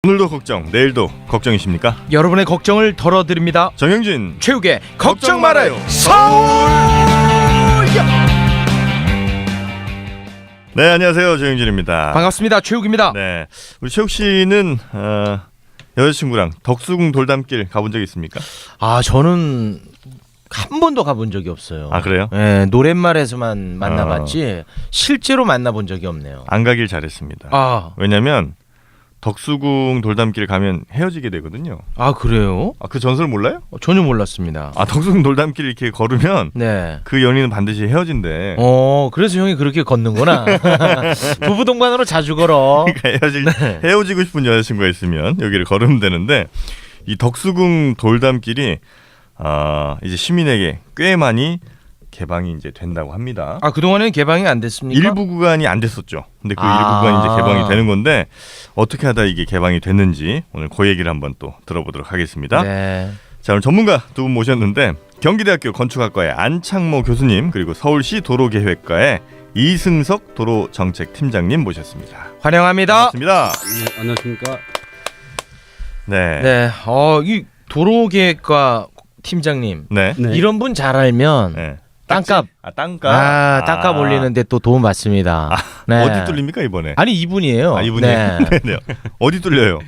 오늘도 걱정, 내일도 걱정이십니까? 여러분의 걱정을 덜어드립니다. 정영진 최욱의 걱정 말아요 서울. 네, 안녕하세요, 정영진입니다. 반갑습니다. 최욱입니다. 네, 우리 최욱 씨는 여자친구랑 덕수궁 돌담길 가본 적 있습니까? 저는 한 번도 가본 적이 없어요. 아, 그래요? 네, 노랫말에서만 만나봤지 실제로 만나본 적이 없네요. 안 가길 잘했습니다. 왜냐면 덕수궁 돌담길 가면 헤어지게 되거든요. 아, 그래요? 그 전설 몰라요? 전혀 몰랐습니다. 덕수궁 돌담길 이렇게 걸으면 네. 그 연인은 반드시 헤어진대. 그래서 형이 그렇게 걷는구나. 부부 동반으로 자주 걸어. 그러니까 헤어지고 싶은 여자친구가 있으면 여기를 걸으면 되는데, 이 덕수궁 돌담길이 이제 시민에게 꽤 많이 개방이 이제 된다고 합니다. 그동안에는 개방이 안 됐습니까? 일부 구간이 안 됐었죠. 근데 그 일부 구간이 이제 개방이 되는 건데, 어떻게 하다 이게 개방이 됐는지 오늘 그 얘기를 한번 또 들어보도록 하겠습니다. 네. 자, 오늘 전문가 두 분 모셨는데, 경기대학교 건축학과의 안창모 교수님, 그리고 서울시 도로계획과의 이승석 도로정책팀장님 모셨습니다. 환영합니다. 반갑습니다. 네, 안녕하십니까. 네. 네. 이 도로계획과 팀장님. 네. 네. 이런 분 잘 알면 네. 땅값. 땅값. 땅값 올리는데 또 도움 받습니다. 네. 어디 뚫립니까 이번에? 아니, 이분이에요. 이분이. 네. 네. 어디 뚫려요?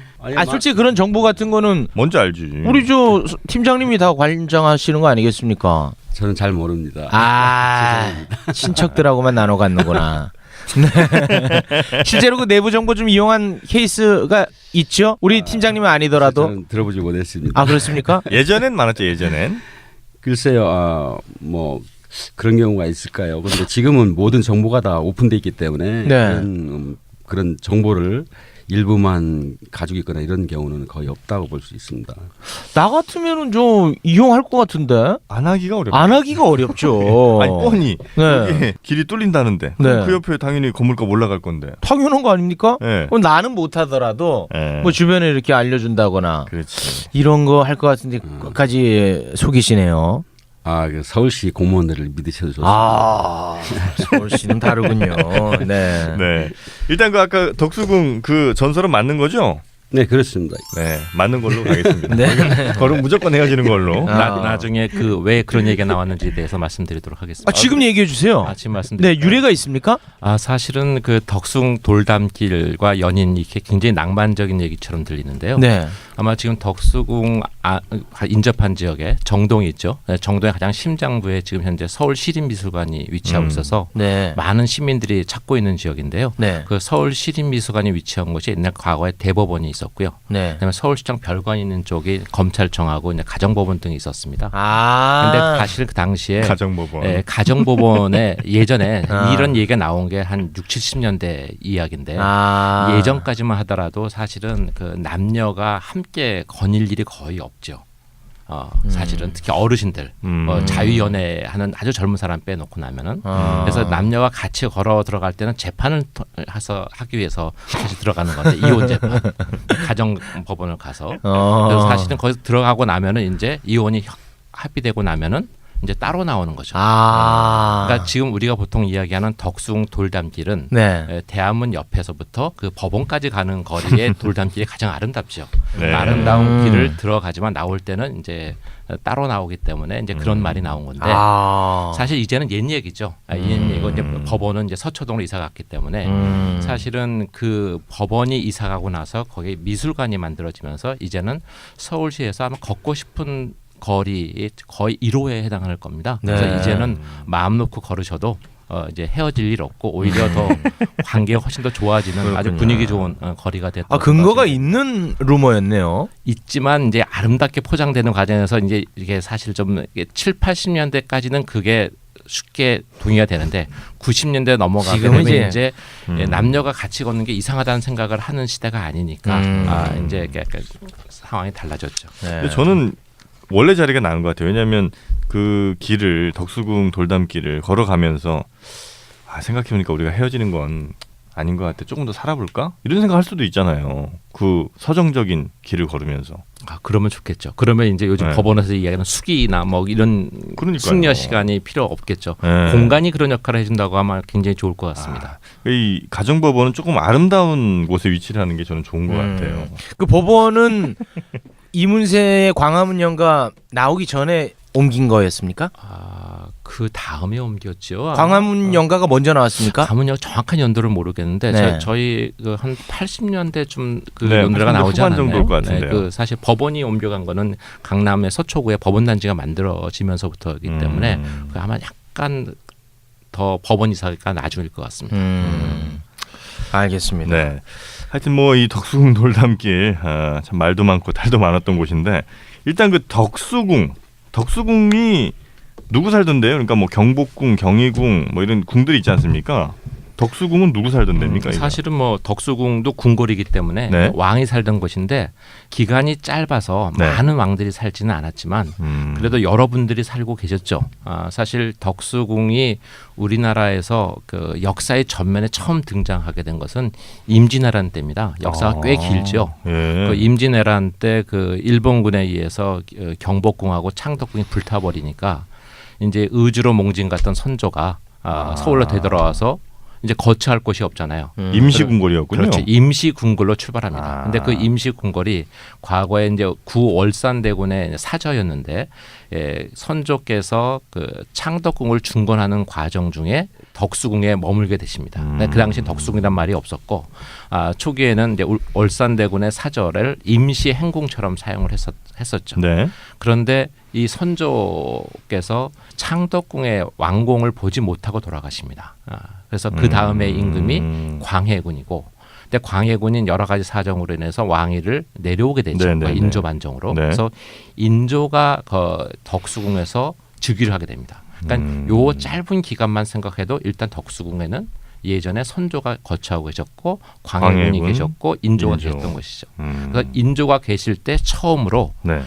솔직히 그런 정보 같은 거는 뭔지 알지. 우리 저 팀장님이 다 관장하시는 거 아니겠습니까? 저는 잘 모릅니다. 친척들하고만 나눠 갖는구나. 네. 실제로 그 내부 정보 좀 이용한 케이스가 있죠? 우리 팀장님은 아니더라도. 저는 들어보지 못했습니다. 그렇습니까? 예전엔 많았죠. 예전엔. 글쎄요, 뭐 그런 경우가 있을까요? 그런데 지금은 모든 정보가 다 오픈돼 있기 때문에 네. 그런 정보를 일부만 가지고 있거나 이런 경우는 거의 없다고 볼 수 있습니다. 나 같으면은 좀 이용할 것 같은데 안 하기가 어렵죠. 안 하기가 어렵죠. 아니, 뻔히 네. 이게 길이 뚫린다는데 네. 그 옆에 당연히 건물값 올라갈 건데. 당연한 거 아닙니까? 네. 나는 못하더라도 네. 뭐 주변에 이렇게 알려준다거나 그렇지. 이런 거 할 것 같은데 끝까지 속이시네요. 그 서울시 공무원들을 믿으셔도 좋습니다. 서울시는 다르군요. 네. 네. 일단 그 아까 덕수궁 그 전설은 맞는 거죠? 네, 그렇습니다. 네, 맞는 걸로 가겠습니다. 네. 걸음 무조건 헤어지는 걸로. 나중에 그 왜 그런 얘기가 나왔는지에 대해서 말씀드리도록 하겠습니다. 지금 얘기해 주세요. 지금 말씀드릴까요? 네, 유래가 있습니까? 사실은 그 덕숭 돌담길과 연인 이렇게 굉장히 낭만적인 얘기처럼 들리는데요. 네. 아마 지금 덕수궁 인접한 지역에 정동이 있죠. 정동의 가장 심장부에 지금 현재 서울시립미술관이 위치하고 있어서 네. 많은 시민들이 찾고 있는 지역인데요. 네. 그 서울시립미술관이 위치한 곳이 옛날 과거에 대법원이 있었고요. 네. 그다음에 서울시청 별관이 있는 쪽이 검찰청하고 이제 가정법원 등이 있었습니다. 아. 근데 사실 그 당시에 가정법원. 가정법원에 예전에 이런 얘기가 나온 게 한 6, 70년대 이야기인데 예전까지만 하더라도 사실은 그 남녀가 함께 거닐 일이 거의 없죠. 사실은 특히 어르신들 자유연애하는 아주 젊은 사람 빼놓고 나면은 그래서 남녀가 같이 걸어 들어갈 때는 재판을 하기 위해서 다시 들어가는 건데 이혼 재판 가정법원을 가서 그래서 사실은 거기서 들어가고 나면은 이제 이혼이 합의되고 나면은 이제 따로 나오는 거죠. 그러니까 지금 우리가 보통 이야기하는 덕숭 돌담길은 네. 대한문 옆에서부터 그 법원까지 가는 거리의 돌담길이 가장 아름답죠. 네. 아름다운 길을 들어가지만 나올 때는 이제 따로 나오기 때문에 이제 그런 말이 나온 건데 사실 이제는 옛 얘기죠. 옛 얘기고 이제 법원은 이제 서초동으로 이사 갔기 때문에 사실은 그 법원이 이사 가고 나서 거기 미술관이 만들어지면서 이제는 서울시에서 아마 걷고 싶은 거리 거의 1호에 해당할 겁니다. 그래서 이제는 마음 놓고 걸으셔도 이제 헤어질 일 없고 오히려 더 관계가 훨씬 더 좋아지는 아주 분위기 좋은 거리가 됐다. 근거가 있는 루머였네요. 있지만 이제 아름답게 포장되는 과정에서 이제 이게 사실 좀 7, 80년대까지는 그게 쉽게 동의가 되는데 90년대 넘어가게 되면 이제 남녀가 같이 걷는 게 이상하다는 생각을 하는 시대가 아니니까 이제 약간 상황이 달라졌죠. 네. 근데 저는 원래 자리가 나은 것 같아요. 왜냐하면 그 길을 덕수궁 돌담길을 걸어가면서 생각해보니까 우리가 헤어지는 건 아닌 것 같아. 조금 더 살아볼까? 이런 생각할 수도 있잖아요. 그 서정적인 길을 걸으면서. 그러면 좋겠죠. 그러면 이제 요즘 네. 법원에서 이야기하는 숙이나 뭐 이런 그러니까요. 숙려 시간이 필요 없겠죠. 네. 공간이 그런 역할을 해준다고 하면 굉장히 좋을 것 같습니다. 이 가정법원은 조금 아름다운 곳에 위치를 하는 게 저는 좋은 것 같아요. 그 법원은 이문세의 광화문 연가 나오기 전에 옮긴 거였습니까? 그 다음에 옮겼죠. 광화문 연가가 먼저 나왔습니까? 광화문 역 정확한 연도를 모르겠는데 네. 저희 한 80년대쯤 그 네, 연도가 80년대 나오지 후반 않았나요? 정도일 것 같은데요. 그 사실 법원이 옮겨간 거는 강남의 서초구에 법원단지가 만들어지면서부터이기 때문에 그 아마 약간 더 법원 이사가 나중일 것 같습니다. 알겠습니다. 네. 하여튼 뭐 이 덕수궁 돌담길 참 말도 많고 탈도 많았던 곳인데 일단 그 덕수궁이 누구 살던데요? 그러니까 뭐 경복궁, 경희궁 뭐 이런 궁들이 있지 않습니까? 덕수궁은 누구 살던 데입니까? 이거? 사실은 뭐 덕수궁도 궁궐이기 때문에 네. 왕이 살던 곳인데 기간이 짧아서 네. 많은 왕들이 살지는 않았지만 그래도 여러분들이 살고 계셨죠. 사실 덕수궁이 우리나라에서 그 역사의 전면에 처음 등장하게 된 것은 임진왜란 때입니다. 역사가 꽤 길죠. 예. 그 임진왜란 때 그 일본군에 의해서 경복궁하고 창덕궁이 불타버리니까 이제 의주로 몽진 갔던 선조가 서울로 되돌아와서 이제 거처할 곳이 없잖아요. 임시궁궐이었군요. 그렇죠. 임시 궁궐로 출발합니다. 근데 그 임시 궁궐이 과거에 이제 구월산대군의 사저였는데 선조께서 그 창덕궁을 중건하는 과정 중에 덕수궁에 머물게 되십니다. 근데 그 당시 덕수궁이란 말이 없었고 초기에는 이제 월산대군의 사저를 임시 행궁처럼 사용을 했었죠. 네. 그런데 이 선조께서 창덕궁의 왕공을 보지 못하고 돌아가십니다. 그래서 그 다음에 임금이 광해군이고, 근데 광해군인 여러 가지 사정으로 인해서 왕위를 내려오게 되죠. 네네네. 인조 반정으로. 네. 그래서 인조가 덕수궁에서 즉위를 하게 됩니다. 그러니까 요 짧은 기간만 생각해도 일단 덕수궁에는 예전에 선조가 거처하고 계셨고 광해군이 광해군, 계셨고 인조가 인조. 계셨던 것이죠. 그래서 인조가 계실 때 처음으로 네.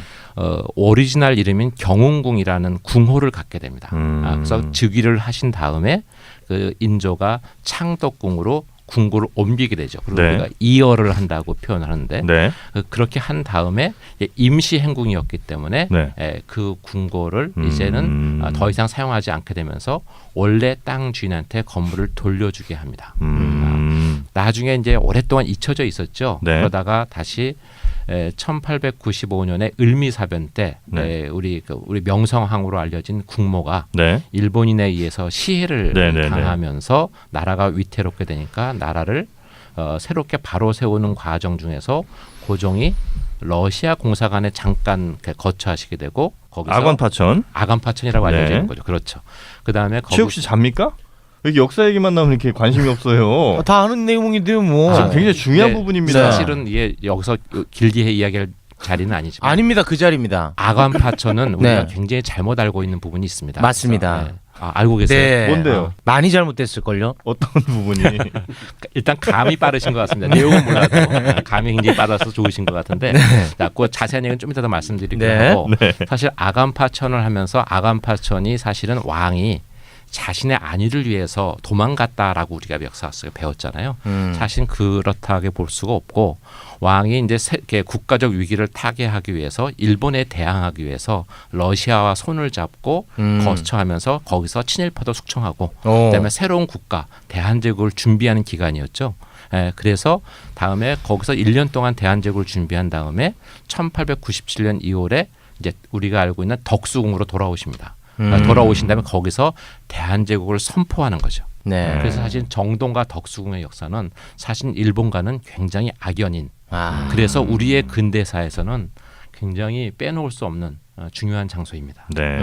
오리지널 이름인 경운궁이라는 궁호를 갖게 됩니다. 그래서 즉위를 하신 다음에 그 인조가 창덕궁으로 궁궐을 옮기게 되죠. 그리고 네. 우리가 이열을 한다고 표현하는데 네. 그렇게 한 다음에 임시 행궁이었기 때문에 네. 그 궁궐을 이제는 더 이상 사용하지 않게 되면서 원래 땅 주인한테 건물을 돌려주게 합니다. 나중에 이제 오랫동안 잊혀져 있었죠. 네. 그러다가 다시 1895년에 을미사변 때 네. 우리 명성황후로 알려진 국모가 네. 일본인에 의해서 시해를 네네네. 당하면서 나라가 위태롭게 되니까 나라를 새롭게 바로 세우는 과정 중에서 고종이 러시아 공사관에 잠깐 거처하시게 되고 거기서 아관파천이라고 아간파천이라고 알려지는 거죠. 그렇죠. 그다음에 최욱 씨 잡니까? 여기 역사 얘기만 나오면 이렇게 관심이 없어요. 다 아는 내용인데요, 뭐. 지금 굉장히 중요한 네, 부분입니다. 사실은 이게 여기서 길게 이야기할 자리는 아니지만 아닙니다, 그 자리입니다. 아간파천은 우리가 네. 굉장히 잘못 알고 있는 부분이 있습니다. 맞습니다. 네. 알고 계세요? 네. 뭔데요? 많이 잘못됐을걸요? 어떤 부분이? 일단 감이 빠르신 것 같습니다. 내용은 몰라도 감이 굉장히 빠르서 좋으신 것 같은데 자, 그 자세한 얘기는 좀 이따 더 말씀드리기로 네. 하고 사실 아간파천을 하면서 아간파천이 사실은 왕이 자신의 안위를 위해서 도망갔다라고 우리가 역사학에서 배웠잖아요. 사실 그렇다고 볼 수가 없고 왕이 이제 국가적 위기를 타개하기 위해서 일본에 대항하기 위해서 러시아와 손을 잡고 거처하면서 거기서 친일파도 숙청하고 그다음에 새로운 국가 대한제국을 준비하는 기간이었죠. 그래서 다음에 거기서 1년 동안 대한제국을 준비한 다음에 1897년 2월에 이제 우리가 알고 있는 덕수궁으로 돌아오십니다. 돌아오신 다음에 거기서 대한제국을 선포하는 거죠. 네. 그래서 사실 정동과 덕수궁의 역사는 사실 일본과는 굉장히 악연인. 그래서 우리의 근대사에서는 굉장히 빼놓을 수 없는 중요한 장소입니다. 네.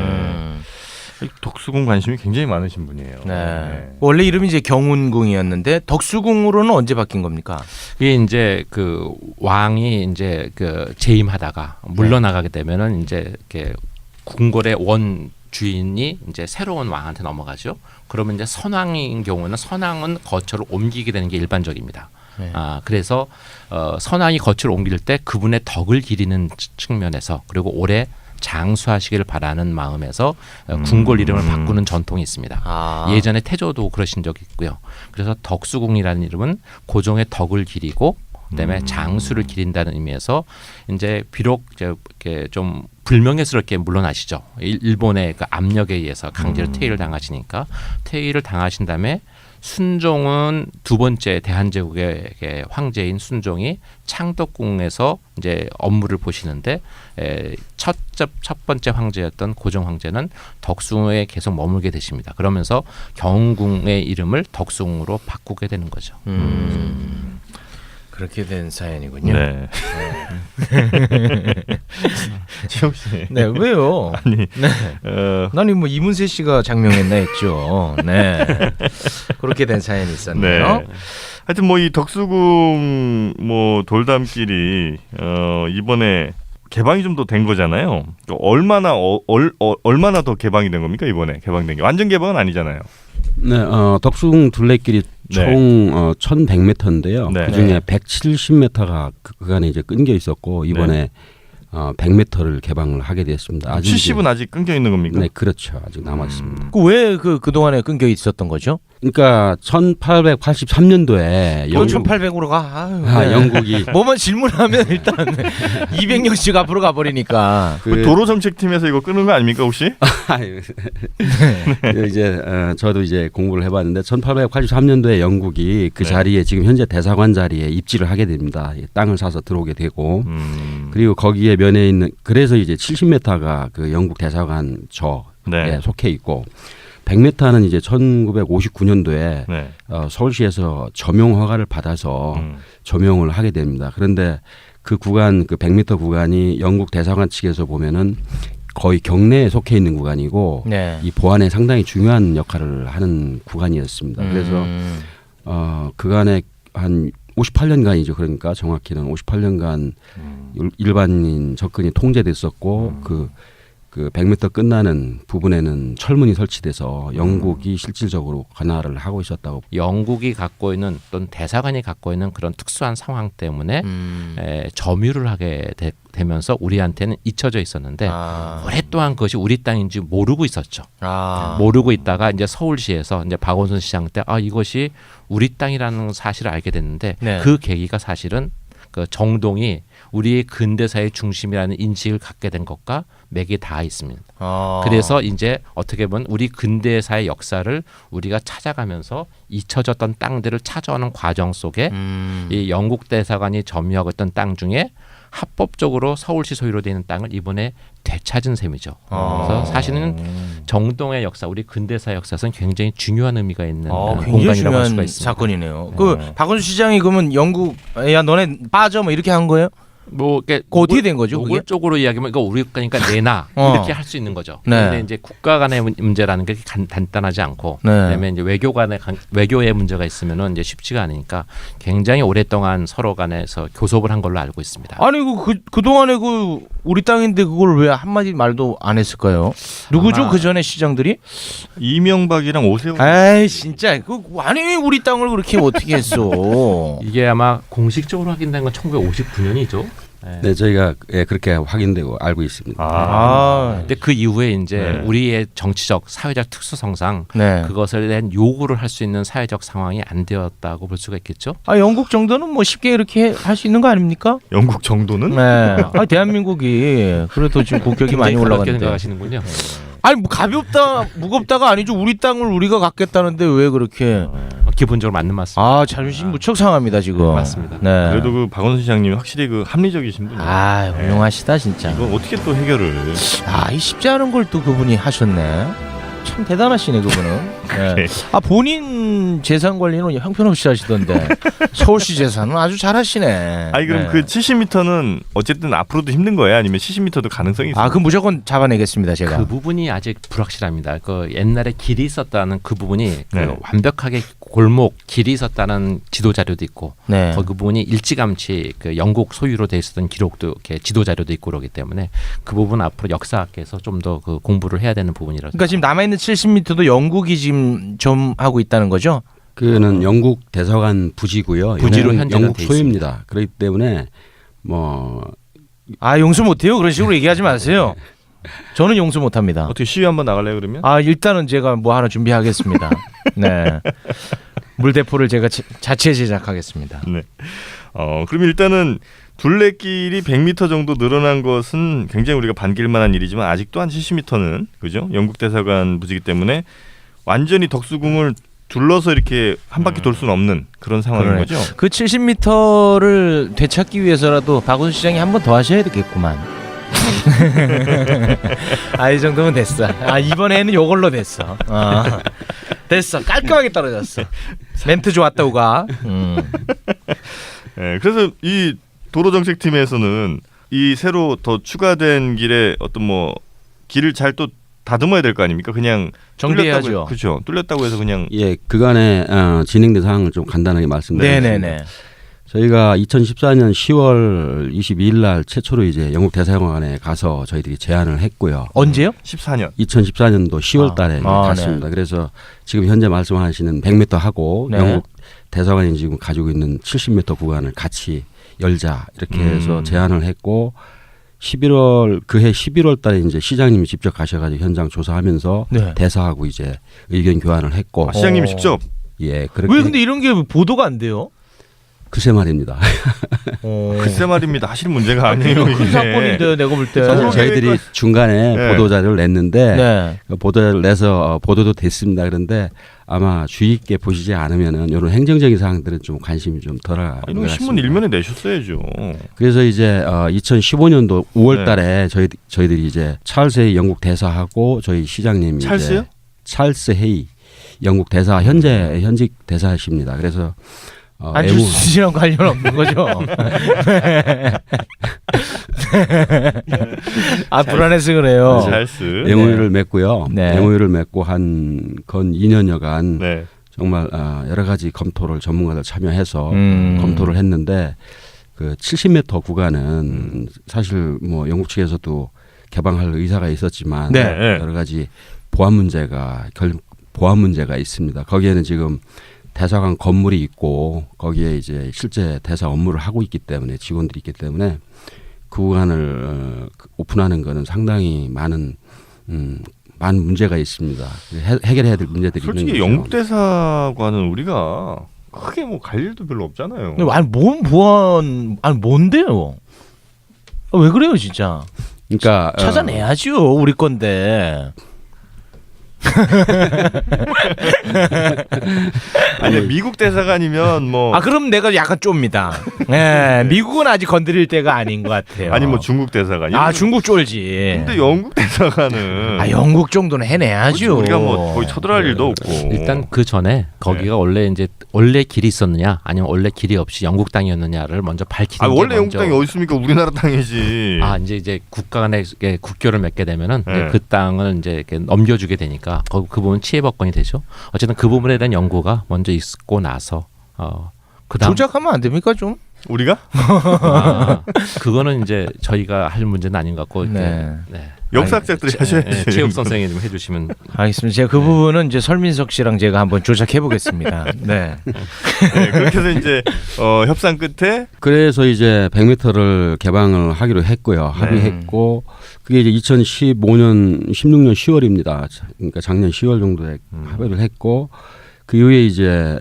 덕수궁 관심이 굉장히 많으신 분이에요. 네. 원래 이름이 이제 경운궁이었는데 덕수궁으로는 언제 바뀐 겁니까? 이게 이제 그 왕이 이제 그 재임하다가 물러나가게 되면은 이제 이렇게 궁궐의 원 주인이 이제 새로운 왕한테 넘어가죠. 그러면 이제 선왕인 경우는 선왕은 거처를 옮기게 되는 게 일반적입니다. 네. 그래서 선왕이 거처를 옮길 때 그분의 덕을 기리는 측면에서 그리고 오래 장수하시기를 바라는 마음에서 궁궐 이름을 바꾸는 전통이 있습니다. 예전에 태조도 그러신 적이 있고요. 그래서 덕수궁이라는 이름은 고종의 덕을 기리고 그다음에 장수를 기린다는 의미에서 이제 비록 이렇게 좀 불명예스럽게 물러나시죠. 일본의 그 압력에 의해서 강제로 퇴위를 당하시니까 퇴위를 당하신 다음에 순종은 두 번째 대한제국의 황제인 순종이 창덕궁에서 이제 업무를 보시는데 첫 번째 황제였던 고종 황제는 덕숭에 계속 머물게 되십니다. 그러면서 경궁의 이름을 덕숭으로 바꾸게 되는 거죠. 그렇게 된 사연이군요. 네. 지영 씨. 네, 왜요? 아니, 네. 나는 뭐 이문세 씨가 장명했나 했죠. 네. 그렇게 된 사연이 있었네요. 네. 하여튼 뭐 이 덕수궁 뭐 돌담길이 이번에 개방이 좀 더 된 거잖아요. 얼마나 더 개방이 된 겁니까 이번에 개방된 게 완전 개방은 아니잖아요. 네, 덕수궁 둘레길이 총 1,100m인데요. 네. 그중에 170m가 그 구간에 이제 끊겨 있었고 이번에 100m를 개방을 하게 되었습니다. 70은 아직 끊겨 있는 겁니까? 네, 그렇죠. 아직 남아 있습니다. 왜 그동안에 끊겨 있었던 거죠? 그러니까 1883년도에 또 1800으로 가. 아유, 영국이 뭐만 질문하면 일단 200년씩 앞으로 가버리니까. 그 도로정책팀에서 이거 끄는 거 아닙니까 혹시? 이제 저도 이제 공부를 해봤는데 1883년도에 영국이 그 네. 자리에 지금 현재 대사관 자리에 입지를 하게 됩니다. 땅을 사서 들어오게 되고 그리고 거기에 면에 있는 그래서 이제 70m가 그 영국 대사관 저에 속해 있고 100m는 이제 1959년도에 네. 서울시에서 점용 허가를 받아서 점용을 하게 됩니다. 그런데 그 구간 그 100m 구간이 영국 대사관 측에서 보면은 거의 경내에 속해 있는 구간이고 네. 이 보안에 상당히 중요한 역할을 하는 구간이었습니다. 그래서 그간에 한 58년간이죠. 그러니까 정확히는 58년간 일반인 접근이 통제됐었고 그 100m 끝나는 부분에는 철문이 설치돼서 영국이 실질적으로 관할을 하고 있었다고. 영국이 갖고 있는 또는 대사관이 갖고 있는 그런 특수한 상황 때문에 점유를 하게 되면서 우리한테는 잊혀져 있었는데 오랫동안 그것이 우리 땅인지 모르고 있었죠. 모르고 있다가 이제 서울시에서 이제 박원순 시장 때 이것이 우리 땅이라는 사실을 알게 됐는데 네. 그 계기가 사실은 그 정동이 우리의 근대사의 중심이라는 인식을 갖게 된 것과 맥이 닿아 있습니다. 그래서 이제 어떻게 보면 우리 근대사의 역사를 우리가 찾아가면서 잊혀졌던 땅들을 찾아오는 과정 속에 이 영국 대사관이 점유하고 있던 땅 중에 합법적으로 서울시 소유로 되는 땅을 이번에 되찾은 셈이죠. 그래서 사실은 정동의 역사, 우리 근대사 역사에서는 굉장히 중요한 의미가 있는 공간이라고 할 수가 있습니다. 사건이네요. 그 박원순 시장이 그러면 영국 야 너네 빠져 뭐 이렇게 한 거예요? 뭐 그 어떻게 된 거죠? 그게? 노골적으로 이야기하면 이거 우리 거니까 내놔 이렇게 할 수 있는 거죠. 네. 그런데 이제 국가 간의 문제라는 게 간단하지 않고, 네. 그다음에 이제 외교의 문제가 있으면은 이제 쉽지가 않으니까 굉장히 오랫동안 서로 간에서 교섭을 한 걸로 알고 있습니다. 아니 그 동안에 그 우리 땅인데 그걸 왜 한마디 말도 안 했을까요? 누구죠? 그 전에 시장들이? 이명박이랑 오세훈. 에이 진짜 아니 우리 땅을 그렇게 어떻게 했어? 이게 아마 공식적으로 확인된 건 1959년이죠. 네, 저희가 그렇게 확인되고 알고 있습니다. 근데 그 이후에 이제 네. 우리의 정치적, 사회적 특수성상 네. 그것에 대한 요구를 할 수 있는 사회적 상황이 안 되었다고 볼 수가 있겠죠. 영국 정도는 뭐 쉽게 이렇게 할 수 있는 거 아닙니까? 영국 정도는? 네. 대한민국이 그래도 지금 국격이 많이 가볍게 올라갔는데. 생각하시는군요. 아니 뭐 가볍다 무겁다가 아니죠. 우리 땅을 우리가 갖겠다는데 왜 그렇게? 기본적으로 맞는 말씀입니다. 자존심 무척 상합니다 지금. 맞습니다. 네. 그래도 그 박원순 시장님이 확실히 그 합리적이신 분이에요. 훌륭하시다 진짜. 이거 어떻게 또 해결을? 이 쉽지 않은 걸 또 그분이 하셨네. 참 대단하시네 그분은. 네. 본인 재산 관리는 형편없이 하시던데 서울시 재산은 아주 잘하시네. 아니 그럼 그 70m는 어쨌든 앞으로도 힘든 거예요? 아니면 70m도 가능성이 있어요? 그 무조건 잡아내겠습니다 제가. 그 부분이 아직 불확실합니다. 그 옛날에 길이 있었다는 그 부분이 그 네. 완벽하게 골목 길이 있었다는 지도 자료도 있고, 네. 그 부분이 일찌감치 그 영국 소유로 돼 있었던 기록도 이렇게 지도 자료도 있고 그러기 때문에 그 부분 앞으로 역사학계에서 좀 더 그 공부를 해야 되는 부분이라서. 그러니까 지금 남아 있는 70m도 영국이 지금 좀 하고 있다는 거죠? 그는 영국 대사관 부지고요. 부지로 현재는 영국 돼 소유입니다. 그렇기 때문에 뭐 용서 못해요. 그런 식으로 얘기하지 마세요. 저는 용서 못합니다. 어떻게 시위 한번 나갈래요 그러면? 일단은 제가 뭐 하나 준비하겠습니다. 네. 물대포를 제가 자체 제작하겠습니다. 네. 그럼 일단은 둘레길이 100m 정도 늘어난 것은 굉장히 우리가 반길만한 일이지만 아직도 한 70m는 그죠? 영국 대사관 부지기 때문에 완전히 덕수궁을 둘러서 이렇게 한 바퀴 돌 수는 없는 그런 상황인 그러네. 거죠. 그 70m를 되찾기 위해서라도 박원순 시장이 한 번 더 하셔야 되겠구만. 이 정도면 됐어. 이번에는 요걸로 됐어. 됐어. 깔끔하게 떨어졌어. 멘트 좋았다 우가. 네, 그래서 이 도로정책팀에서는 이 새로 더 추가된 길에 어떤 뭐 길을 잘 또 다듬어야 될 거 아닙니까? 그냥 정비해야죠. 그렇죠. 뚫렸다고 해서 그냥 예, 그간의 진행된 사항을 좀 간단하게 말씀드리겠습니다. 네네네. 저희가 2014년 10월 22일 날 최초로 이제 영국 대사관에 가서 저희들이 제안을 했고요. 언제요? 14년. 2014년도 10월 달에 갔습니다. 네. 그래서 지금 현재 말씀하시는 100m 하고 네. 영국 대사관이 지금 가지고 있는 70m 구간을 같이 열자 이렇게 해서 제안을 했고 11월 그해 11월 달에 이제 시장님이 직접 가셔가지고 현장 조사하면서 네. 대사하고 이제 의견 교환을 했고 시장님이 직접. 예 그렇게 왜 근데 이런 게 보도가 안 돼요? 글쎄 말입니다. 글쎄 말입니다. 하실 문제가 아니에요. 큰 이게. 사건인데 내가 볼 때. 사실 저희들이 중간에 네. 보도 자료를 냈는데 네. 그 보도를 내서 보도도 됐습니다. 그런데 아마 주의 있게 보시지 않으면은 이런 행정적인 사항들은 좀 관심이 좀 덜할 것 이런 같습니다. 신문 일면에 내셨어야죠. 그래서 이제 2015년도 5월달에 네. 저희들이 이제 찰스 헤이 영국 대사하고 저희 시장님이 찰스요? 이제 찰스 헤이 영국 대사 현직 대사십니다. 그래서 안철수 씨랑 관련 없는 거죠? 불안해서 그래요. 찰스. MOU를 맺고요. 네. MOU를 맺고 한 건 2년여간 네. 정말 여러 가지 검토를 전문가들 참여해서 검토를 했는데 그 70m 구간은 사실 뭐 영국 측에서도 개방할 의사가 있었지만 네. 여러 가지 보안 문제가 있습니다. 거기에는 지금 대사관 건물이 있고 거기에 이제 실제 대사 업무를 하고 있기 때문에 직원들이 있기 때문에 그 구간을 오픈하는 거는 상당히 많은 문제가 있습니다. 해결해야 될 문제들이 있는 솔직히 거죠. 영국 대사관은 우리가 크게 뭐 갈 일도 별로 없잖아요. 근데 뭔 보안 뭔데요? 왜 그래요 진짜? 그러니까 찾아내야죠 우리 건데. 아니 미국 대사관이면 뭐 그럼 내가 약간 쫍니다. 네, 미국은 아직 건드릴 때가 아닌 것 같아요. 아니 뭐 중국 대사관. 중국 쫄지. 근데 영국 대사관은 영국 정도는 해내야죠. 우리가 뭐 거의 쳐들어갈 일도 없고. 일단 그 전에 거기가 원래 길이 있었느냐 아니면 원래 길이 없이 영국 땅이었느냐를 먼저 밝히는 게 원래 영국 먼저. 땅이 어디 있습니까? 우리나라 땅이지. 이제 국가 간에 국교를 맺게 되면은 네. 이제 그 땅을 이제 이렇게 넘겨주게 되니까 그 부분 치해법권이 되죠. 어쨌든 그 부분에 대한 연구가 먼저 있고 나서 그다음 조작하면 안 됩니까 좀? 우리가? 그거는 이제 저희가 할 문제는 아닌 것 같고 네. 역사학자들이 하셔야지. 체육 선생이 좀 해주시면. 알겠습니다. 제가 그 부분은 이제 설민석 씨랑 제가 한번 조작해 보겠습니다. 네. 네, 그렇게 해서 이제 협상 끝에 그래서 이제 100m를 개방을 하기로 했고요. 합의했고 그게 이제 2016년 10월입니다. 그러니까 작년 10월 정도에 합의를 했고 그 이후에 이제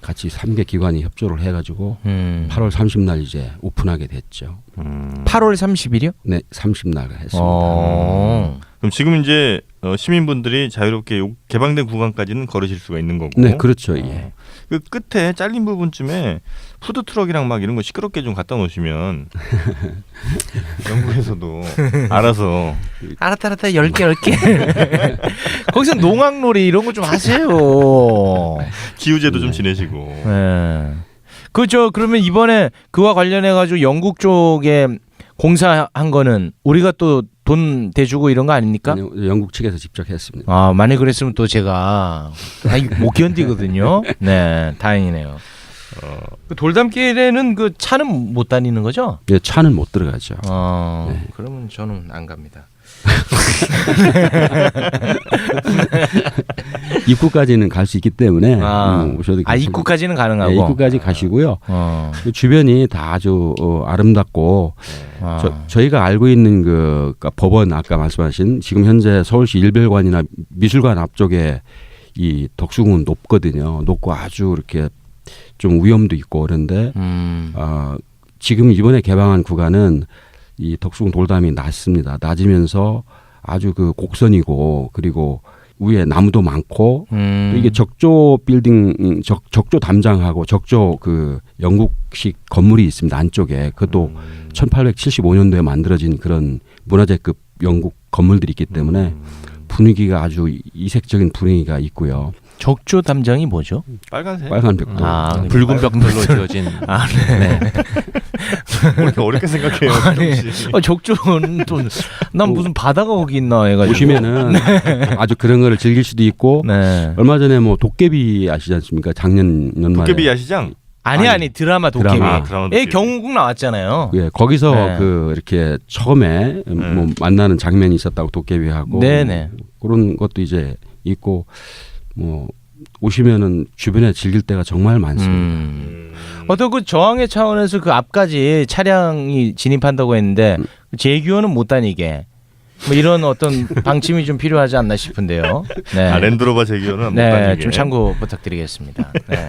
같이 3개 기관이 협조를 해가지고 8월 30날 이제 오픈하게 됐죠. 8월 30일이요? 네, 30날 했습니다. 그럼 지금 이제 시민분들이 자유롭게 개방된 구간까지는 걸으실 수가 있는 거고. 네, 그렇죠. 예. 그 끝에 잘린 부분쯤에 푸드 트럭이랑 막 이런 거 시끄럽게 좀 갖다 놓으시면 영국에서도 알아서 알았다 10개 거기서 농악놀이 이런 거 좀 하세요. 기우제도 좀 지내시고. 네. 그러면 이번에 그와 관련해 가지고 영국 쪽에 공사한 거는 우리가 또 돈 대주고 이런 거 아닙니까? 아니요, 영국 측에서 직접 했습니다. 만약 그랬으면 또 제가 못 견디거든요. 네, 다행이네요. 그 돌담길에는 그 차는 못 다니는 거죠? 예, 차는 못 들어가죠. 네. 그러면 저는 안 갑니다. 입구까지는 갈 수 있기 때문에 오셔도 입구까지는 가능하고. 네, 입구까지 가시고요. 그 주변이 다 아주 아름답고 저희가 알고 있는 그러니까 법원 아까 말씀하신 지금 현재 서울시 일별관이나 미술관 앞쪽에 이 덕수궁은 높거든요. 높고 아주 이렇게 좀 위험도 있고 그런데 지금 이번에 개방한 구간은 이 덕수궁 돌담이 낮습니다. 낮으면서 아주 그 곡선이고 그리고 위에 나무도 많고 또 이게 적조 빌딩 적조 담장하고 적조 그 영국식 건물이 있습니다. 안쪽에 그것도 1875년도에 만들어진 그런 문화재급 영국 건물들이 있기 때문에 분위기가 아주 이색적인 분위기가 있고요. 적조 담장이 뭐죠? 빨간색. 빨간 벽돌. 붉은 벽돌로 지어진. 네. 뭐 이렇게 어렵게 생각해요. 적조는 또 난 무슨 바다가 거기 있나 해가지고 보시면은 아주 그런 거를 즐길 수도 있고 네. 얼마 전에 뭐 도깨비 아시지 않습니까? 작년 연말에 도깨비 야시장. 아니 드라마 도깨비. 드라마 예, 도깨비. 경운궁 나왔잖아요. 예, 거기서 네. 그 이렇게 처음에 뭐 만나는 장면이 있었다고 도깨비하고 네네. 그런 것도 이제 있고 뭐 오시면은 주변에 즐길 때가 정말 많습니다. 어떤 그 저항의 차원에서 그 앞까지 차량이 진입한다고 했는데 제규어는 못 다니게 뭐 이런 어떤 방침이 좀 필요하지 않나 싶은데요. 네. 아, 랜드로버 제기어는 못 네, 다니게. 좀 참고 부탁드리겠습니다. 네.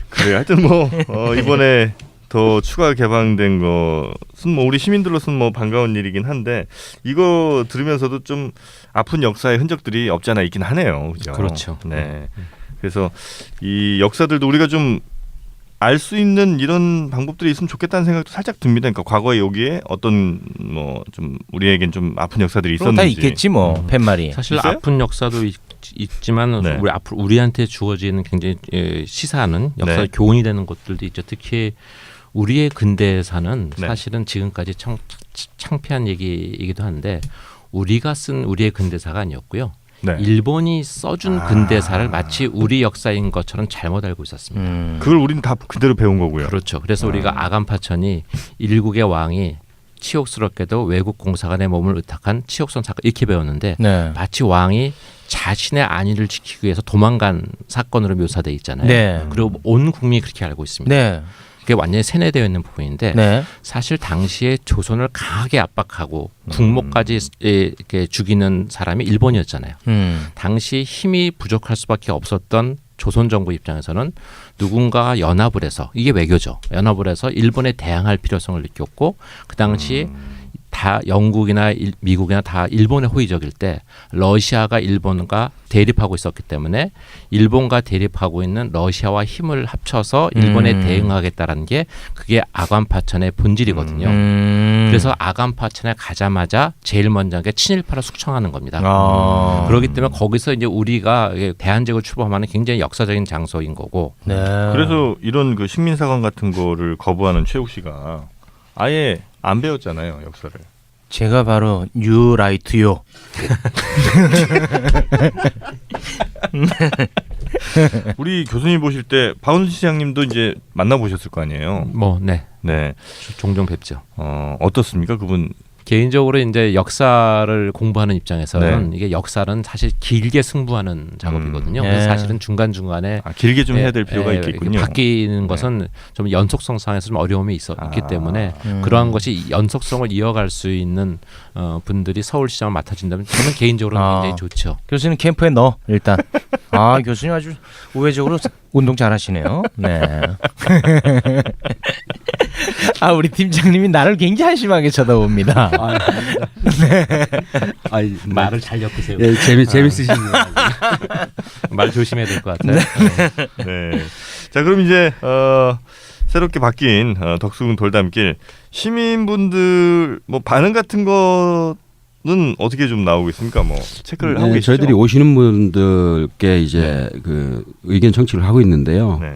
그래 하여튼 뭐 이번에 더 추가 개방된 것은 뭐 우리 시민들로서는 뭐 반가운 일이긴 한데 이거 들으면서도 좀 아픈 역사의 흔적들이 없지 않아 있긴 하네요. 그죠? 그렇죠. 네. 그래서 이 역사들도 우리가 좀 알 수 있는 이런 방법들이 있으면 좋겠다는 생각도 살짝 듭니다. 그러니까 과거에 여기에 어떤 뭐 좀 우리에겐 좀 아픈 역사들이 그럼 있었는지. 다 있겠지 뭐 팻말이. 사실 있어요? 아픈 역사도 있지만 네. 우리 앞으로 우리한테 주어지는 굉장히 시사하는 역사 네. 교훈이 되는 것들도 있죠. 특히 우리의 근대사는 네. 사실은 지금까지 창피한 얘기이기도 한데 우리가 쓴 우리의 근대사가 아니었고요. 네. 일본이 써준 근대사를 마치 우리 역사인 것처럼 잘못 알고 있었습니다. 그걸 우리는 다 그대로 배운 거고요. 그렇죠. 그래서 우리가 아간파천이 일국의 왕이 치욕스럽게도 외국 공사관의 몸을 의탁한 치욕성 사건 이렇게 배웠는데 네. 마치 왕이 자신의 안위를 지키기 위해서 도망간 사건으로 묘사돼 있잖아요. 네. 그리고 온 국민이 그렇게 알고 있습니다. 네. 그게 완전히 세뇌되어 있는 부분인데 네. 사실 당시에 조선을 강하게 압박하고 국모까지 이렇게 죽이는 사람이 일본이었잖아요. 당시 힘이 부족할 수밖에 없었던 조선 정부 입장에서는 누군가 연합을 해서 이게 외교죠. 연합을 해서 일본에 대항할 필요성을 느꼈고 그 당시 다 영국이나 미국이나 다 일본에 호의적일 때 러시아가 일본과 대립하고 있었기 때문에 일본과 대립하고 있는 러시아와 힘을 합쳐서 일본에 대응하겠다라는 게 그게 아관파천의 본질이거든요. 그래서 아관파천에 가자마자 제일 먼저 게 친일파를 숙청하는 겁니다. 그렇기 때문에 거기서 이제 우리가 대한제국을 출범하는 굉장히 역사적인 장소인 거고. 네. 그래서 이런 그 식민사관 같은 거를 거부하는 최욱 씨가 아예 안 배웠잖아요, 역사를. 제가 바로 뉴 라이트요. 우리 교수님 보실 때 박원순 시장님도 이제 만나 보셨을 거 아니에요. 뭐, 네. 네. 종종 뵙죠. 어떻습니까, 그분? 개인적으로 이제 역사를 공부하는 입장에서는 네. 이게 역사는 사실 길게 승부하는 작업이거든요. 그래서 사실은 중간 중간에 길게 좀 해야 될 필요가 있겠군요. 바뀌는 것은 좀 연속성상에서 좀 어려움이 있기 때문에 그러한 것이 연속성을 이어갈 수 있는 분들이 서울시장을 맡아준다면 저는 개인적으로는 굉장히 좋죠. 교수님 캠프에 넣어 일단. 교수님 아주 우회적으로 운동 잘하시네요. 네. 우리 팀장님이 나를 굉장히 한심하게 쳐다봅니다. 말을 잘 엮으세요. 예, 재밌으시네요. 말 조심해야 될 것 같아요. 네. 자, 그럼 이제 새롭게 바뀐 덕수궁 돌담길 시민분들 뭐 반응 같은 거는 어떻게 좀 나오고 있습니까? 뭐 체크를 하고 계시죠? 저희들이 오시는 분들께 이제 그 의견 청취를 하고 있는데요. 네.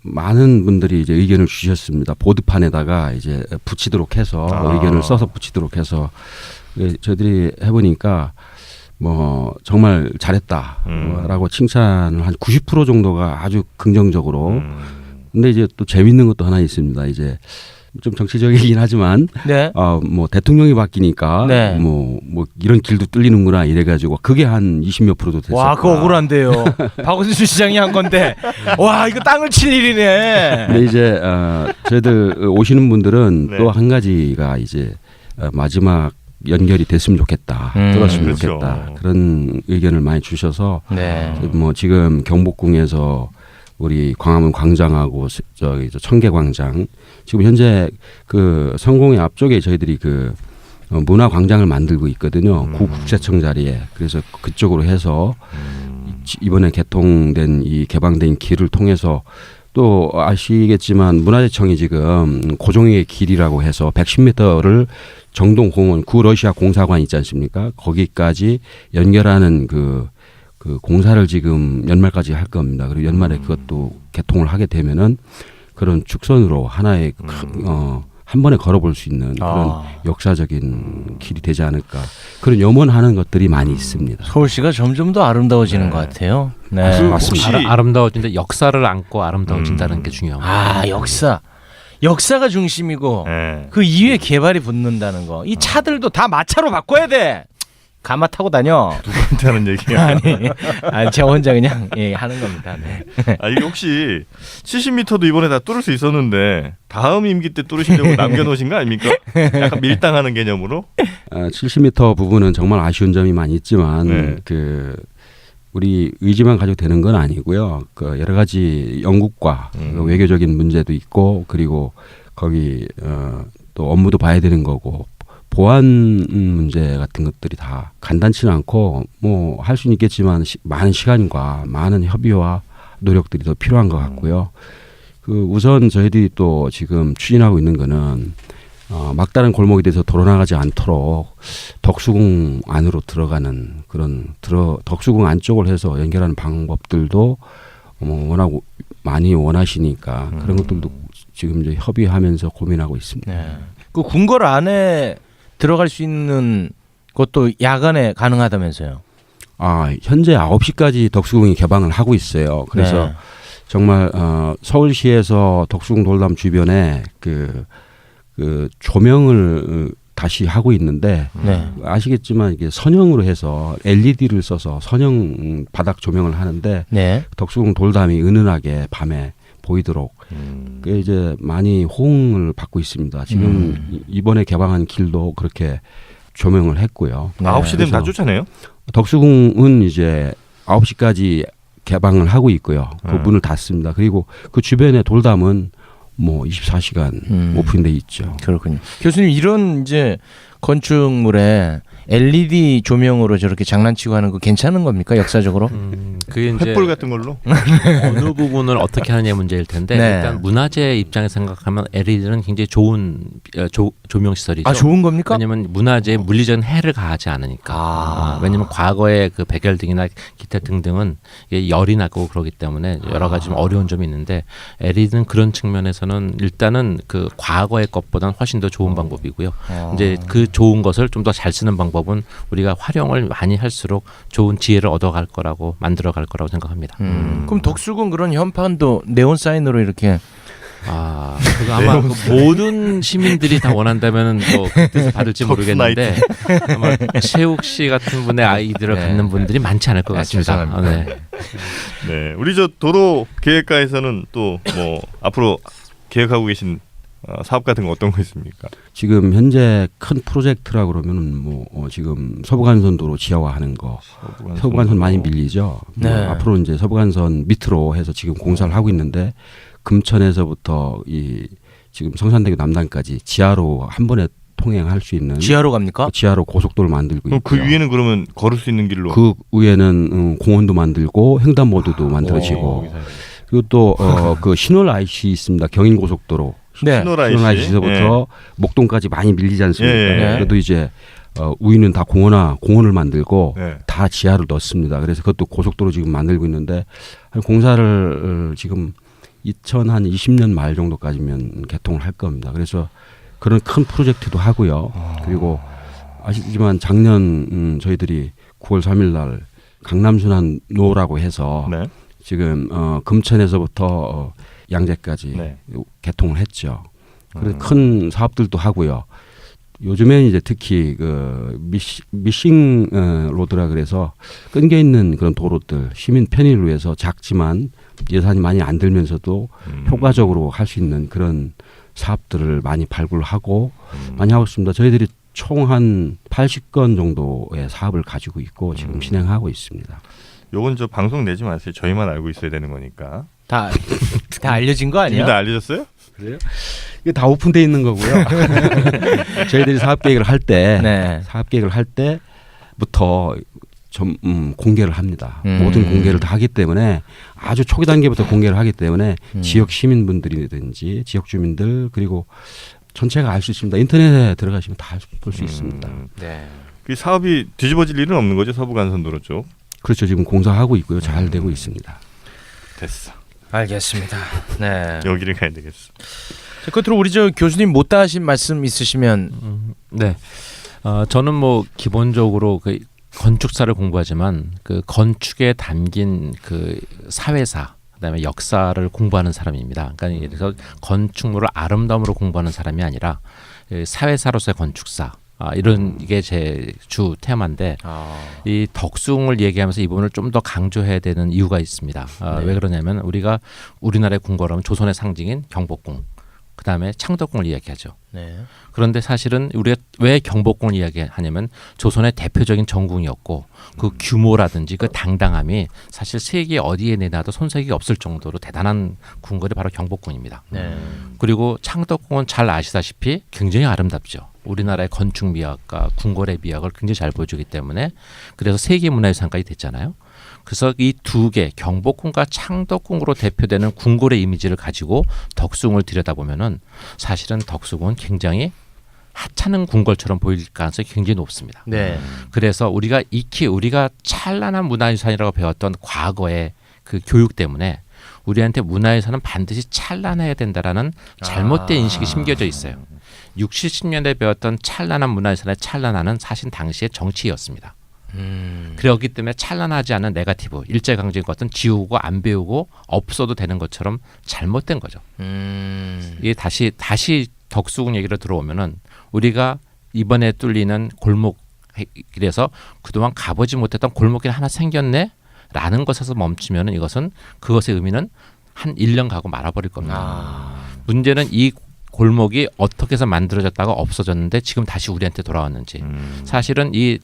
많은 분들이 이제 의견을 주셨습니다. 보드판에다가 이제 붙이도록 해서 의견을 써서 붙이도록 해서 저희들이 해보니까 뭐 정말 잘했다라고 칭찬을 한 90% 정도가 아주 긍정적으로. 근데 이제 또 재밌는 것도 하나 있습니다. 이제 좀 정치적이긴 하지만 네. 뭐 대통령이 바뀌니까 네. 뭐 이런 길도 뚫리는구나 이래가지고 그게 한 20몇 %도 됐어요. 와, 그거 억울한데요. 박원순 시장이 한 건데. 와, 이거 땅을 칠 일이네. 근데 이제 저희들 오시는 분들은 네. 또 한 가지가 이제 마지막 연결이 됐으면 좋겠다. 뚫었으면 그렇죠. 좋겠다. 그런 의견을 많이 주셔서 네. 뭐 지금 경복궁에서 우리 광화문 광장하고 저기 청계광장 지금 현재 그 성공의 앞쪽에 저희들이 그 문화 광장을 만들고 있거든요. 구국세청 자리에. 그래서 그쪽으로 해서 이번에 개방된 길을 통해서 또 아시겠지만 문화재청이 지금 고종의 길이라고 해서 110m를 정동공원 구러시아 공사관 있지 않습니까? 거기까지 연결하는 그 공사를 지금 연말까지 할 겁니다. 그리고 연말에 그것도 개통을 하게 되면은 그런 축선으로 하나의 한 번에 걸어볼 수 있는 그런 역사적인 길이 되지 않을까. 그런 염원하는 것들이 많이 있습니다. 서울시가 점점 더 아름다워지는 것 같아요. 네. 맞습니다. 아름다워진다. 역사를 안고 아름다워진다는 게 중요합니다. 역사가 중심이고 네. 그 이후에 개발이 붙는다는 거. 이 차들도 다 마차로 바꿔야 돼. 가마 타고 다녀. 누구한테 하는 얘기야? 아니 제가 혼자 그냥 하는 겁니다. 네. 이게 혹시 70m도 이번에 다 뚫을 수 있었는데 다음 임기 때 뚫으시려고 남겨놓으신 거 아닙니까? 약간 밀당하는 개념으로? 70m 부분은 정말 아쉬운 점이 많이 있지만 네. 그 우리 의지만 가지고 되는 건 아니고요. 그 여러 가지 영국과 그 외교적인 문제도 있고 그리고 거기 또 업무도 봐야 되는 거고 보안 문제 같은 것들이 다 간단치는 않고 뭐 할 수는 있겠지만 많은 시간과 많은 협의와 노력들이 더 필요한 것 같고요. 그 우선 저희들이 또 지금 추진하고 있는 거는 막다른 골목에 대해서 돌아나가지 않도록 덕수궁 안으로 들어가는 그런 덕수궁 안쪽을 해서 연결하는 방법들도 워낙 많이 원하시니까 그런 것들도 지금 이제 협의하면서 고민하고 있습니다. 네. 그 궁궐 안에 들어갈 수 있는 것도 야간에 가능하다면서요? 현재 9시까지 덕수궁이 개방을 하고 있어요. 그래서 네. 정말 서울시에서 덕수궁 돌담 주변에 그 조명을 다시 하고 있는데 네. 아시겠지만 이게 선형으로 해서 LED를 써서 선형 바닥 조명을 하는데 네. 덕수궁 돌담이 은은하게 밤에 보이도록 그게 이제 많이 호응을 받고 있습니다. 지금 이번에 개방한 길도 그렇게 조명을 했고요. 네. 9시 되면 다 쫓아내요? 덕수궁은 이제 9시까지 개방을 하고 있고요. 그 문을 닫습니다. 그리고 그 주변에 돌담은 뭐 24시간 오픈돼 있죠. 그렇군요. 교수님 이런 이제 건축물에 LED 조명으로 저렇게 장난치고 하는 거 괜찮은 겁니까 역사적으로? 그게 이제 횃불 같은 걸로? 어느 부분을 어떻게 하느냐의 문제일 텐데 네. 일단 문화재 입장에서 생각하면 LED는 굉장히 좋은 조명 시설이죠. 좋은 겁니까? 왜냐하면 문화재에 물리적인 해를 가하지 않으니까. 왜냐하면 과거의 그 백열등이나 기타 등등은 이게 열이 나고 그러기 때문에 여러 가지 좀 어려운 점이 있는데 LED는 그런 측면에서는 일단은 그 과거의 것보다는 훨씬 더 좋은 방법이고요. 이제 그 좋은 것을 좀 더 잘 쓰는 방법은 우리가 활용을 많이 할수록 좋은 지혜를 얻어갈 거라고 만들어갈 거라고 생각합니다. 그럼 덕수궁 그런 현판도 네온 사인으로 이렇게 그거 아마 그 모든 시민들이 다 원한다면 뭐 그 뜻을 받을지 모르겠는데 아마 최욱 씨 같은 분의 아이디어를 갖는 분들이 많지 않을 것 같습니다. 죄송합니다. 네, 우리 저 도로 계획과에서는 또 뭐 앞으로 계획하고 계신 사업 같은 거 어떤 거 있습니까? 지금 현재 큰 프로젝트라 그러면은 뭐 지금 서부간선 도로 지하화하는 거, 서부간선 많이 밀리죠. 네. 앞으로 이제 서부간선 밑으로 해서 지금 공사를 하고 있는데 금천에서부터 이 지금 성산대교 남단까지 지하로 한 번에 통행할 수 있는 지하로 갑니까? 지하로 고속도로를 만들고 있고요. 그 위에는 그러면 걸을 수 있는 길로? 그 위에는 공원도 만들고 횡단보도도 만들어지고 그리고 또 그 신월 IC 있습니다. 경인고속도로. 네. 신월 IC에서부터 목동까지 많이 밀리지 않습니까? 예. 그래도 이제 우리는 다 공원을 만들고 네. 다 지하를 넣습니다. 그래서 그것도 고속도로 지금 만들고 있는데 공사를 지금 2020년 말 정도까지면 개통을 할 겁니다. 그래서 그런 큰 프로젝트도 하고요. 그리고 아시지만 작년 저희들이 9월 3일 날 강남순환로라고 해서 네. 지금 금천에서부터 양재까지 네. 개통을 했죠. 그래서 큰 사업들도 하고요. 요즘에는 이제 특히 그 미싱 로드라 그래서 끊겨 있는 그런 도로들 시민 편의를 위해서 작지만 예산이 많이 안 들면서도 효과적으로 할 수 있는 그런 사업들을 많이 발굴하고 많이 하고 있습니다. 저희들이 총 한 80건 정도의 사업을 가지고 있고 지금 진행하고 있습니다. 요건 저 방송 내지 마세요. 저희만 알고 있어야 되는 거니까. 다 알려진 거 아니야? 이미 다 알려졌어요? 그래요? 이게 다 오픈돼 있는 거고요. 저희들이 사업 계획을 할 때, 네. 사업 계획을 할 때부터 좀 공개를 합니다. 모든 공개를 다 하기 때문에 아주 초기 단계부터 공개를 하기 때문에 지역 시민분들이든지 지역 주민들 그리고 전체가 알 수 있습니다. 인터넷에 들어가시면 다 볼 수 있습니다. 네. 그 사업이 뒤집어질 일은 없는 거죠, 서부간선도로 쪽. 그렇죠. 지금 공사하고 있고요. 잘 되고 있습니다. 됐어. 알겠습니다. 네. 여기를 가야 되겠어. 자, 끝으로 우리 저 교수님 못다 하신 말씀 있으시면. 네. 저는 뭐 기본적으로 그 건축사를 공부하지만 그 건축에 담긴 그 사회사 그다음에 역사를 공부하는 사람입니다. 그러니까 그래서 건축물을 아름다움으로 공부하는 사람이 아니라 사회사로서의 건축사. 이런 게 제 주 테마인데 이 덕숭을 얘기하면서 이 부분을 좀 더 강조해야 되는 이유가 있습니다. 네. 왜 그러냐면 우리가 우리나라의 궁궐하면 조선의 상징인 경복궁, 그 다음에 창덕궁을 이야기하죠. 네. 그런데 사실은 우리가 왜 경복궁을 이야기하냐면 조선의 대표적인 정궁이었고 그 규모라든지 그 당당함이 사실 세계 어디에 내놔도 손색이 없을 정도로 대단한 궁궐이 바로 경복궁입니다. 네. 그리고 창덕궁은 잘 아시다시피 굉장히 아름답죠. 우리나라의 건축 미학과 궁궐의 미학을 굉장히 잘 보여주기 때문에 그래서 세계문화유산까지 됐잖아요. 그래서 이 두 개 경복궁과 창덕궁으로 대표되는 궁궐의 이미지를 가지고 덕숭을 들여다보면은 사실은 덕숭은 굉장히 하찮은 궁궐처럼 보일 가능성이 굉장히 높습니다. 네. 그래서 우리가 익히 우리가 찬란한 문화유산이라고 배웠던 과거의 그 교육 때문에 우리한테 문화유산은 반드시 찬란해야 된다라는 잘못된 인식이 심겨져 있어요. 60, 70년대에 배웠던 찬란한 문화유산의 찬란함은 사실 당시의 정치였습니다. 그렇기 때문에 찬란하지 않은 네거티브, 일제강점기 같은 지우고 안 배우고 없어도 되는 것처럼 잘못된 거죠. 이게 다시 덕숭 얘기로 들어오면은 우리가 이번에 뚫리는 골목길에서 그동안 가보지 못했던 골목길 하나 생겼네 라는 것에서 멈추면은 이것은 그것의 의미는 한 1년 가고 말아버릴 겁니다. 문제는 이 골목이 어떻게 해서 만들어졌다가 없어졌는데 지금 다시 우리한테 돌아왔는지 사실은 이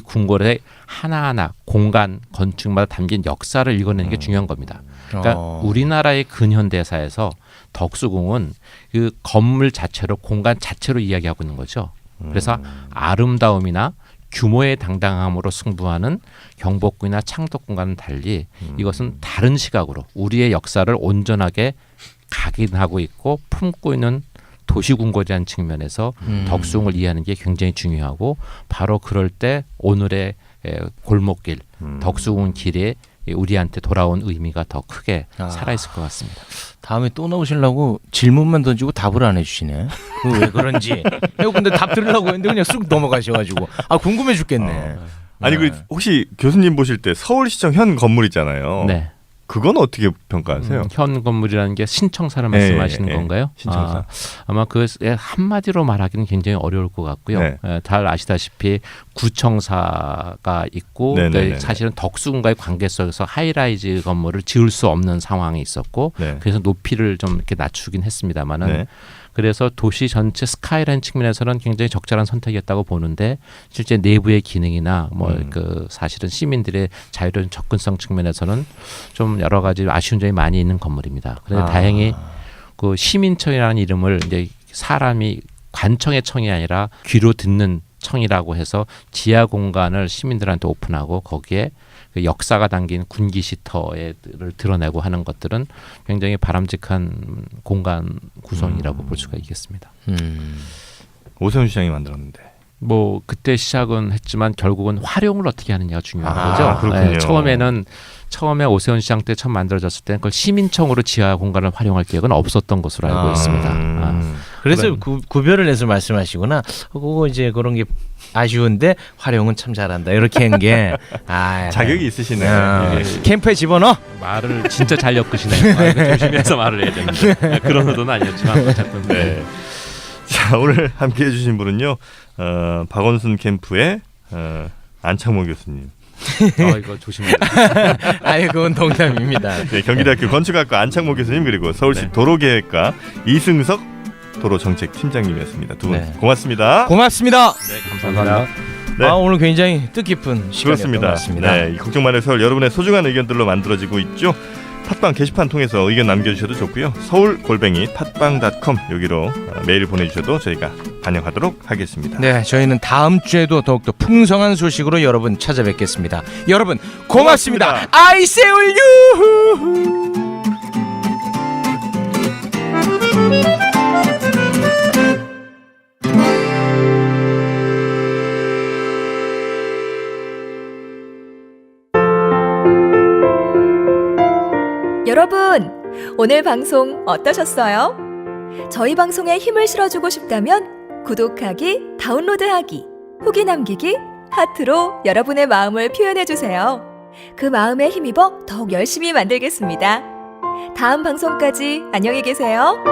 궁궐의 하나하나 공간 건축마다 담긴 역사를 읽어내는 게 중요한 겁니다. 그러니까 우리나라의 근현대사에서 덕수궁은 그 건물 자체로 공간 자체로 이야기하고 있는 거죠. 그래서 아름다움이나 규모의 당당함으로 승부하는 경복궁이나 창덕궁과는 달리 이것은 다른 시각으로 우리의 역사를 온전하게 각인하고 있고 품고 있는 도시궁궐이라는 측면에서 덕숭을 이해하는 게 굉장히 중요하고 바로 그럴 때 오늘의 골목길 덕숭 길에 우리한테 돌아온 의미가 더 크게 살아있을 것 같습니다. 다음에 또 나오시려고 질문만 던지고 답을 안 해주시네. 그 왜 그런지. 근데 답 들으려고 했는데 그냥 쑥 넘어가셔가지고 궁금해 죽겠네. 아니 그 혹시 교수님 보실 때 서울시청 현 건물 있잖아요. 네. 그건 어떻게 평가하세요? 현 건물이라는 게 신청사를 말씀하시는 건가요? 신청사. 아마 그 한마디로 말하기는 굉장히 어려울 것 같고요. 네. 잘 아시다시피 구청사가 있고 그러니까 사실은 덕수궁과의 관계 속에서 하이라이즈 건물을 지을 수 없는 상황이 있었고 그래서 높이를 좀 이렇게 낮추긴 했습니다만은 그래서 도시 전체 스카이라인 측면에서는 굉장히 적절한 선택이었다고 보는데 실제 내부의 기능이나 그 사실은 시민들의 자유로운 접근성 측면에서는 좀 여러 가지 아쉬운 점이 많이 있는 건물입니다. 그런데 다행히 그 시민청이라는 이름을 이제 사람이 관청의 청이 아니라 귀로 듣는 청이라고 해서 지하 공간을 시민들한테 오픈하고 거기에 그 역사가 담긴 군기 시터를 드러내고 하는 것들은 굉장히 바람직한 공간 구성이라고 볼 수가 있겠습니다. 오세훈 시장이 만들었는데 뭐 그때 시작은 했지만 결국은 활용을 어떻게 하느냐가 중요한 거죠. 그렇군요. 처음에 오세훈 시장 때 처음 만들어졌을 때는 그걸 시민청으로 지하 공간을 활용할 계획은 없었던 것으로 알고 있습니다. 그래서 구별을 해서 말씀하시구나. 그거 이제 그런 게 아쉬운데 활용은 참 잘한다. 이렇게 한 게 자격이 있으시네. 캠프에 집어넣어. 말을 진짜 잘 엮으시네요. 조심해서 말을 해야 되는데 그런 의도는 아니었지만 어쨌든. 네. 자 오늘 함께해 주신 분은요 박원순 캠프의 안창모 교수님. 이거 조심해야 돼. 그건 농담입니다. 네, 경기대학교 건축학과 안창모 교수님 그리고 서울시 도로계획과 이승석 도로정책팀장님이었습니다. 두 분 네. 고맙습니다. 고맙습니다. 네, 감사합니다. 네. 아, 오늘 굉장히 뜻깊은 시간이었던 것 그렇습니다. 같습니다. 네, 이 걱정 많은 서울 여러분의 소중한 의견들로 만들어지고 있죠. 팟빵 게시판 통해서 의견 남겨주셔도 좋고요. 서울@팟빵.com 여기로 메일 보내주셔도 저희가 반영하도록 하겠습니다. 네, 저희는 다음 주에도 더욱더 풍성한 소식으로 여러분 찾아뵙겠습니다. 여러분 고맙습니다. I say you. 여러분, 오늘 방송 어떠셨어요? 저희 방송에 힘을 실어주고 싶다면 구독하기, 다운로드하기, 후기 남기기, 하트로 여러분의 마음을 표현해주세요. 그 마음에 힘입어 더욱 열심히 만들겠습니다. 다음 방송까지 안녕히 계세요.